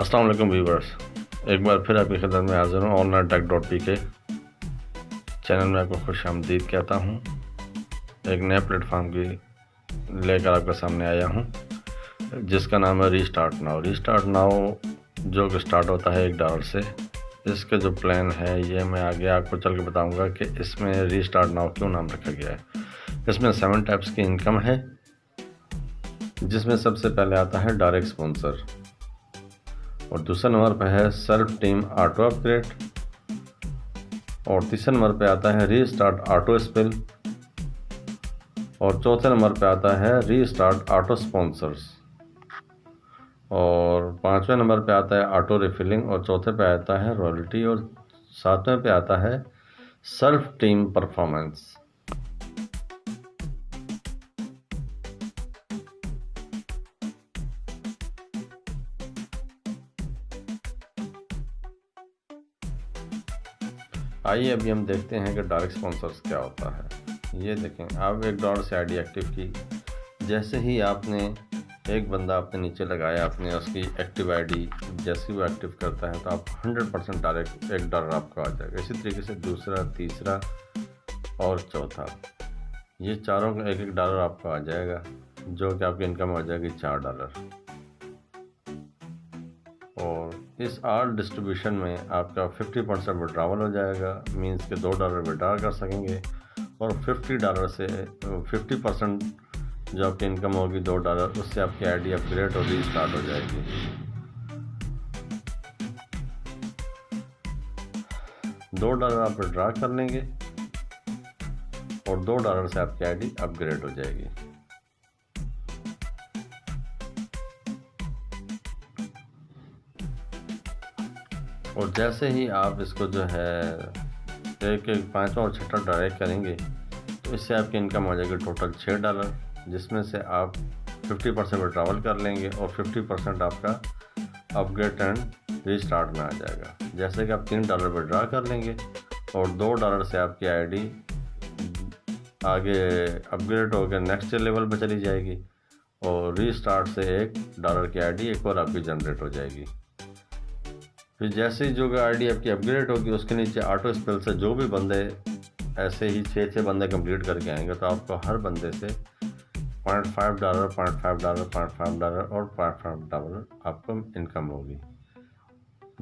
अस्सलाम वालेकुम व्यूवर्स, एक बार फिर आपकी खिदमत में हाजिर हूँ। ऑनलाइन टेक डॉट पी के चैनल में आपको खुश आमदीद कहता हूँ। एक नए प्लेटफॉर्म की लेकर आपके सामने आया हूँ जिसका नाम है रीस्टार्ट नाउ। रीस्टार्ट नाउ जो कि स्टार्ट होता है $1 से। इसके जो प्लान है ये मैं आगे आपको चल के बताऊँगा कि इसमें रीस्टार्ट नाउ क्यों नाम रखा गया है। इसमें 7 टाइप्स की इनकम है, जिसमें सबसे पहले आता है डायरेक्ट स्पॉन्सर, और दूसरे नंबर पर है सेल्फ टीम ऑटो अपग्रेड, और तीसरे नंबर पे आता है रीस्टार्ट ऑटो स्पिल, और चौथे नंबर पे आता है रीस्टार्ट ऑटो स्पॉन्सर्स, और पांचवें नंबर पे आता है ऑटो रिफिलिंग, और चौथे पे आता है रॉयल्टी, और सातवें पे आता है सेल्फ टीम परफॉर्मेंस। आइए अभी हम देखते हैं कि डायरेक्ट स्पॉन्सर्स क्या होता है। ये देखें, आप $1 से आईडी एक्टिव की, जैसे ही आपने एक बंदा अपने नीचे लगाया, आपने उसकी एक्टिव आईडी जैसे वो एक्टिव करता है तो आप 100% डायरेक्ट $1 आपको आ जाएगा। इसी तरीके से दूसरा, तीसरा और चौथा, ये चारों का $1 आपको आ जाएगा, जो कि आपकी इनकम हो जाएगी $4। और इस आल डिस्ट्रीब्यूशन में आपका 50% विड्रावल हो जाएगा, मींस के $2 विड्रा कर सकेंगे, और $50 से 50% जो आपकी इनकम होगी $2, उससे आपकी आईडी अपग्रेड और रीस्टार्ट हो जाएगी। $2 आप विड्रा कर लेंगे और $2 से आपकी आईडी अपग्रेड हो जाएगी। और जैसे ही आप इसको जो है एक पाँचवा और छठा डायरेक्ट करेंगे तो इससे आपकी इनकम हो जाएगी टोटल $6, जिसमें से आप 50% विड्रावल कर लेंगे और 50% आपका अपग्रेड एंड रीस्टार्ट में आ जाएगा। जैसे कि आप $3 विड्रा कर लेंगे और $2 से आपकी आईडी आगे अपग्रेड होकर नेक्स्ट लेवल पर चली जाएगी, और रीस्टार्ट से $1 की आईडी एक और आपकी जनरेट हो जाएगी। फिर जैसे ही जो आईडी आपकी अपग्रेड होगी, उसके नीचे ऑटो स्पेल से जो भी बंदे ऐसे ही 6 बंदे कंप्लीट करके आएंगे तो आपको हर बंदे से $0.5, $0.5, $0.5 और $0.5 आपको इनकम होगी,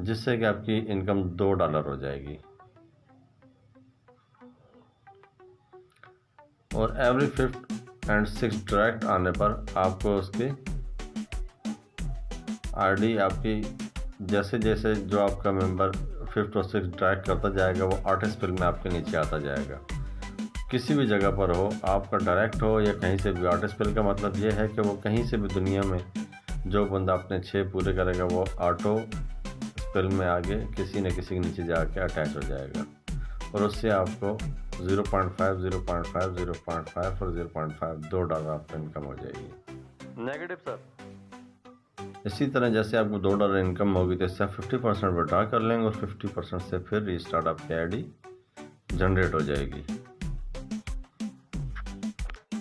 जिससे कि आपकी इनकम $2 हो जाएगी। और every 5th and 6th direct आने पर आपको उसकी आईडी आपकी जैसे जैसे जो आपका मेंबर 5th और 6th ट्रैक करता जाएगा वो ऑटो स्पिल में आपके नीचे आता जाएगा। किसी भी जगह पर हो, आपका डायरेक्ट हो या कहीं से भी, ऑटो स्पिल का मतलब ये है कि वो कहीं से भी दुनिया में जो बंदा अपने 6 पूरे करेगा वो ऑटो स्पिल में आगे किसी न किसी के नीचे जाके अटैच हो जाएगा, और उससे आपको 0.5, 0.5, 0.5 और 0.5 $2 आपका इनकम हो जाएगी। Negative sir. इसी तरह जैसे आपको $2 इनकम होगी तो इससे 50% विड्रा कर लेंगे और 50% से फिर रीस्टार्ट आपकी आईडी जनरेट हो जाएगी।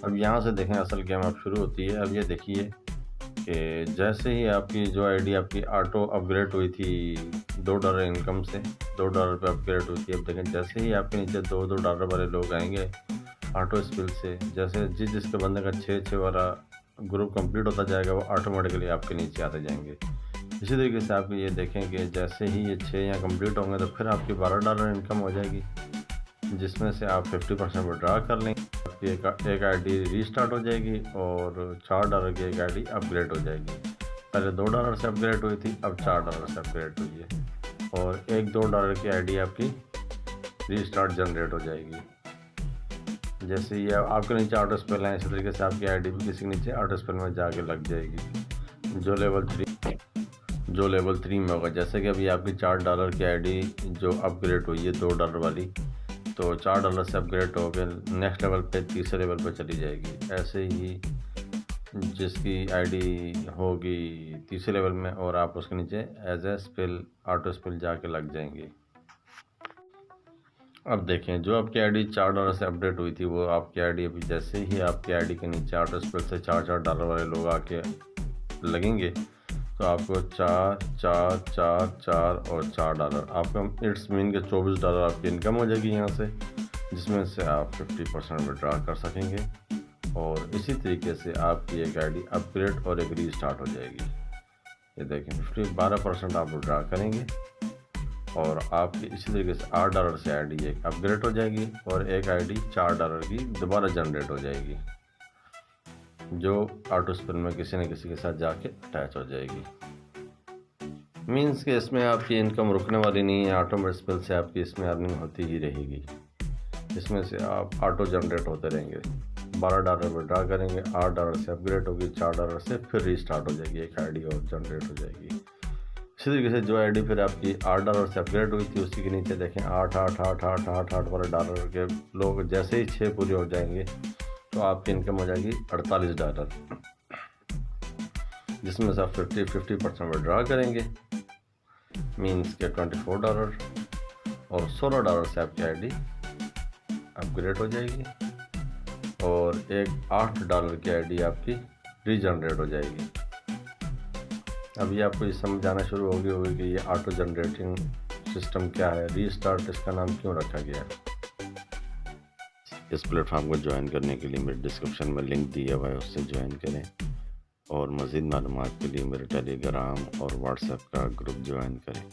अब यहाँ से देखें असल गेम अब शुरू होती है। अब ये देखिए कि जैसे ही आपकी जो आईडी आपकी ऑटो अपग्रेड हुई थी $2 इनकम से, $2 पे अपग्रेड हुई थी, अब देखें जैसे ही आपके नीचे $2 वाले लोग आएंगे ऑटो स्पिल से, जैसे जिसके बंदे का 6 वाला ग्रुप कंप्लीट होता जाएगा वो ऑटोमेटिकली आपके नीचे आते जाएंगे। इसी तरीके से आप ये देखें कि जैसे ही ये 6 यहाँ कंप्लीट होंगे तो फिर आपकी $12 इनकम हो जाएगी, जिसमें से आप 50% विड्रा कर लेंगे, आपकी एक आईडी रीस्टार्ट हो जाएगी और $4 की एक आईडी अपग्रेड हो जाएगी। पहले $2 से अपग्रेड हुई थी, अब $4 से अपग्रेड हुई है, और एक $2 की आईडी आपकी रीस्टार्ट जनरेट हो जाएगी। जैसे ये आपके नीचे ऑटो स्पेल है, इसी तरीके से आपकी आईडी भी किसी के नीचे ऑटो स्पेल में जाके लग जाएगी, जो लेवल 3 में होगा। जैसे कि अभी आपकी $4 की आईडी जो अपग्रेड हुई है $2 वाली, तो $4 से अपग्रेड होकर नेक्स्ट लेवल पे, तीसरे लेवल पे चली जाएगी। ऐसे ही जिसकी आईडी होगी तीसरे लेवल में और आप उसके नीचे as a spell auto spell जाके लग जाएंगे। अब देखें जो आपकी आईडी $4 से अपडेट हुई थी वो आपकी आईडी अभी जैसे ही आपकी आईडी के नीचे ऑटो स्पेल से $4 वाले लोग आके लगेंगे तो आपको 4 4 4 4 और $4 आपका इट्स मीन के $24 आपकी इनकम हो जाएगी यहाँ से, जिसमें से आप 50% विड्रॉ कर सकेंगे। और इसी तरीके से आपकी एक आईडी अपग्रेड और एक रीस्टार्ट हो जाएगी। ये देखें 12% आप विड्रॉ करेंगे और आपकी इसी तरीके से $8 से आईडी एक अपग्रेड हो जाएगी और एक आईडी $4 की दोबारा जनरेट हो जाएगी, जो ऑटो स्पिन में किसी न किसी के साथ जाके अटैच हो जाएगी। मींस कि इसमें आपकी इनकम रुकने वाली नहीं है, ऑटोमेटिक स्पिन से आपकी इसमें अर्निंग होती ही रहेगी। इसमें से आप ऑटो जनरेट होते रहेंगे। $12 विड्रॉ करेंगे, $8 से अपग्रेड होगी, $4 से फिर रीस्टार्ट हो जाएगी, एक आईडी और जनरेट हो जाएगी। इसी तरीके से जो आईडी फिर आपकी $8 से अपग्रेड हुई थी, उसी के नीचे देखें 8 8 8 8 8 8 वाले डॉलर के लोग जैसे ही 6 पूरे हो जाएंगे तो आपकी इनकम हो जाएगी $48, जिसमें से आप 50% विड्रॉ करेंगे, मीन्स के $24 और $16 से आपकी आईडी अपग्रेड हो जाएगी और एक $8 की आईडी आपकी रीजनरेट हो जाएगी। अभी आपको ये समझ आना शुरू होगी कि ये ऑटो जनरेटिंग सिस्टम क्या है, रीस्टार्ट इसका नाम क्यों रखा गया है। इस प्लेटफॉर्म को ज्वाइन करने के लिए मेरे डिस्क्रिप्शन में लिंक दिया हुआ है, उससे ज्वाइन करें और मज़ीद मालूमात के लिए मेरे टेलीग्राम और व्हाट्सएप का ग्रुप ज्वाइन करें।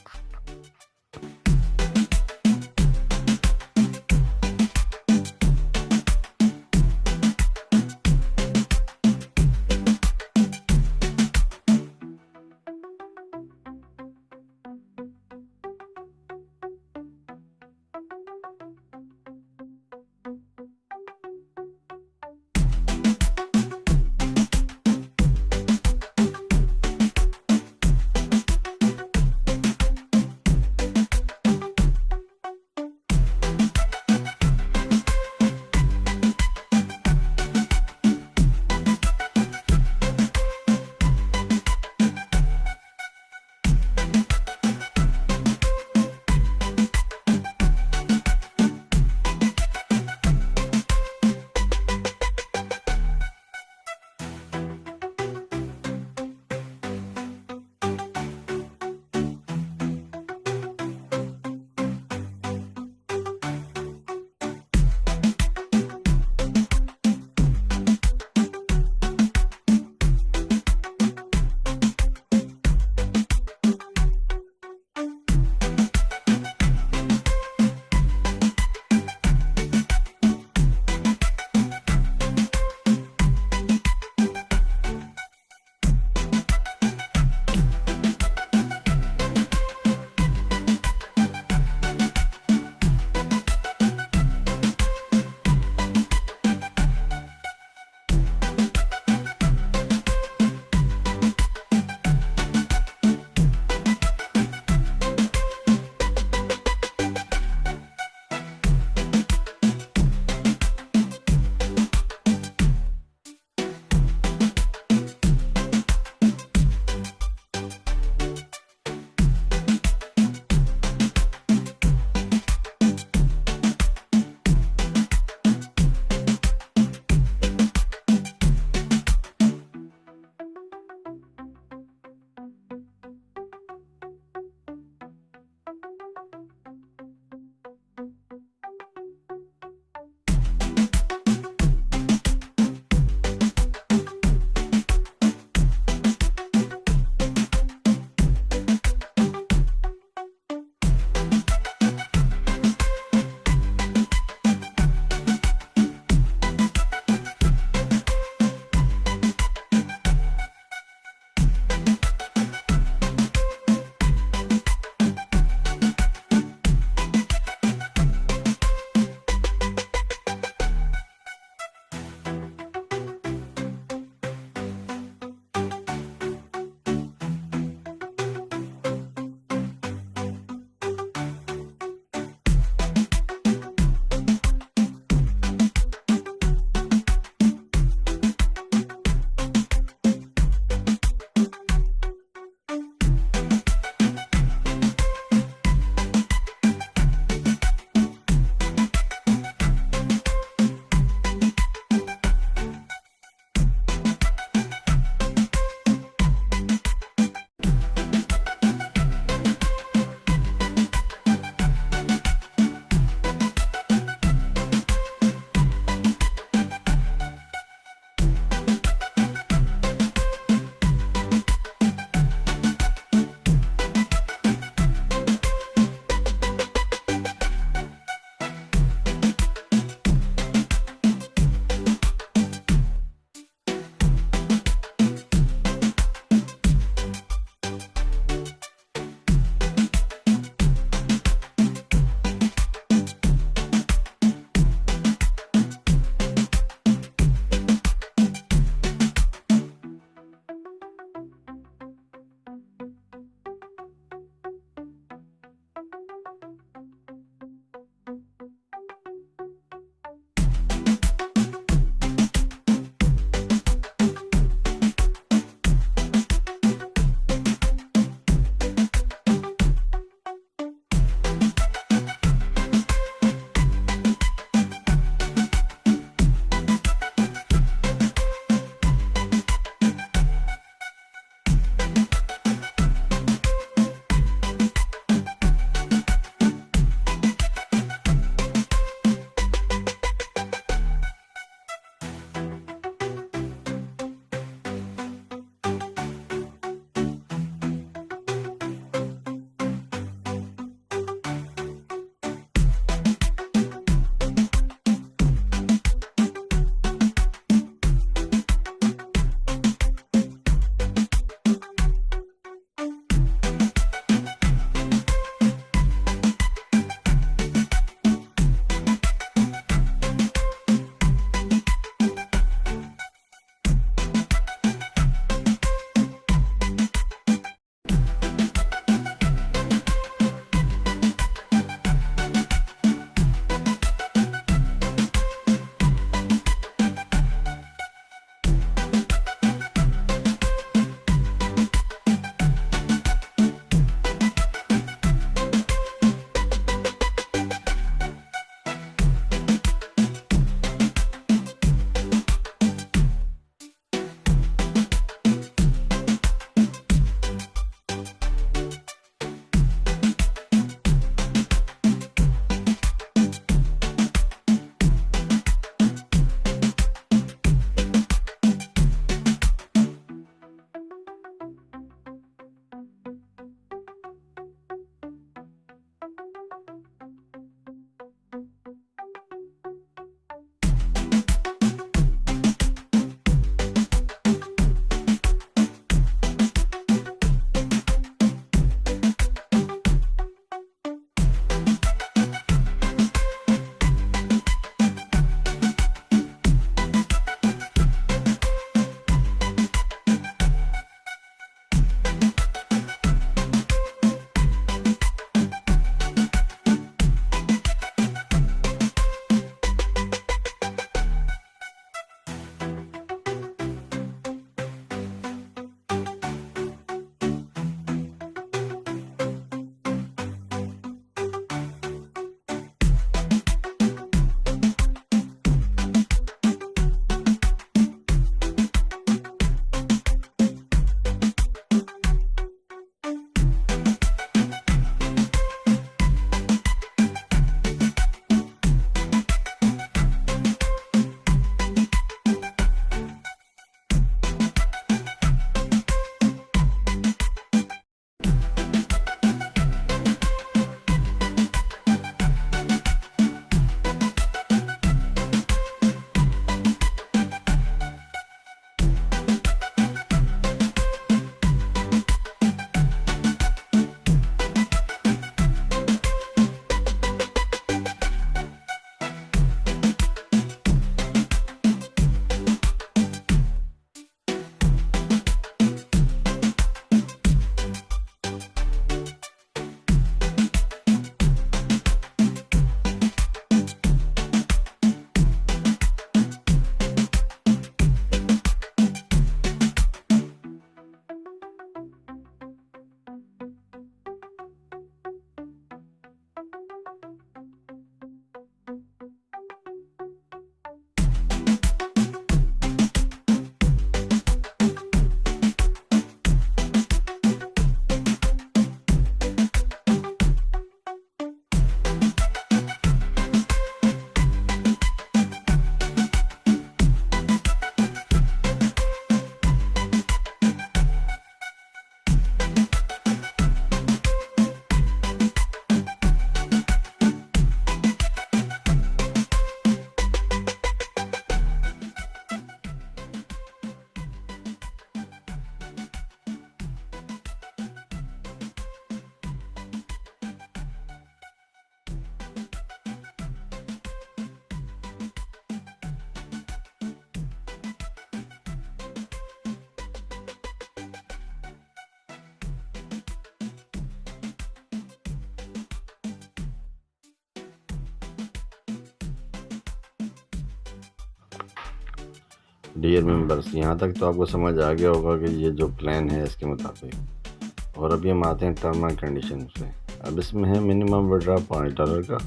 डियर मेंबर्स, यहाँ तक तो आपको समझ आ गया होगा कि ये जो प्लान है इसके मुताबिक। और अब ये हम आते हैं टर्म एंड कंडीशन पे। अब इसमें है मिनिमम विड्रॉ $5 का,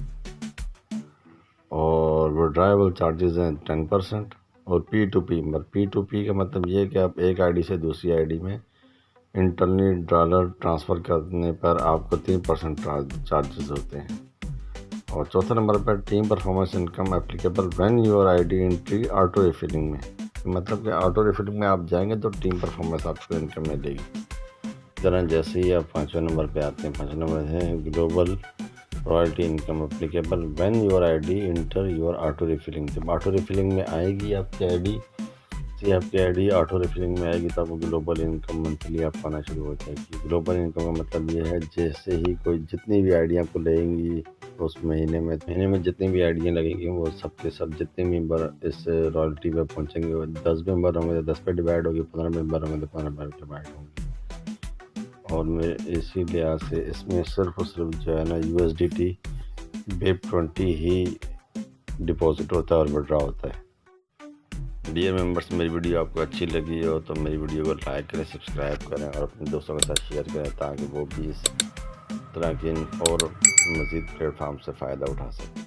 और विड्रॉएबल चार्जेस हैं 10%, और P2P का मतलब ये है कि आप एक आईडी से दूसरी आईडी में इंटरनली डॉलर ट्रांसफ़र करने पर आपको 3% चार्जेस होते हैं। और चौथा नंबर पर team performance income applicable when your ID entry auto refilling में, मतलब कि ऑटो रिफिलिंग में आप जाएंगे तो टीम परफॉर्मेंस आपको इनकम मिलेगी। तरह जैसे ही आप 5वें नंबर पे आते हैं, 5वें नंबर है global royalty income applicable when your ID inter your auto refilling. जब ऑटो रिफिलिंग में आएगी आपकी आईडी ऑटो रिफिलिंग में आएगी तो आपको ग्लोबल इनकम मंथली आप पाना शुरू हो जाएगी। ग्लोबल इनकम का मतलब ये है जैसे ही कोई जितनी भी आईडी आपको लगेंगी उस महीने में जितनी भी आईडियाँ लगेंगी वो सब के सब जितने मेंबर इस रॉयल्टी पे पहुँचेंगे, 10 मेंबर होंगे तो 10 पे डिवाइड होगी, 15 मेंबर होंगे तो 15 पे डिवाइड होंगी। और मैं इसी लिहाज से इसमें सिर्फ और सिर्फ जो है ना USDT BEP20 ही डिपॉजिट होता है और विड्रॉ होता है। डियर मेंबर्स, मेरी वीडियो आपको अच्छी लगी हो तो मेरी वीडियो को लाइक करें, सब्सक्राइब करें और अपने दोस्तों के साथ शेयर करें ताकि वो भी इस तरह की और मज़ीद प्लेटफार्म से फ़ायदा उठा सकें।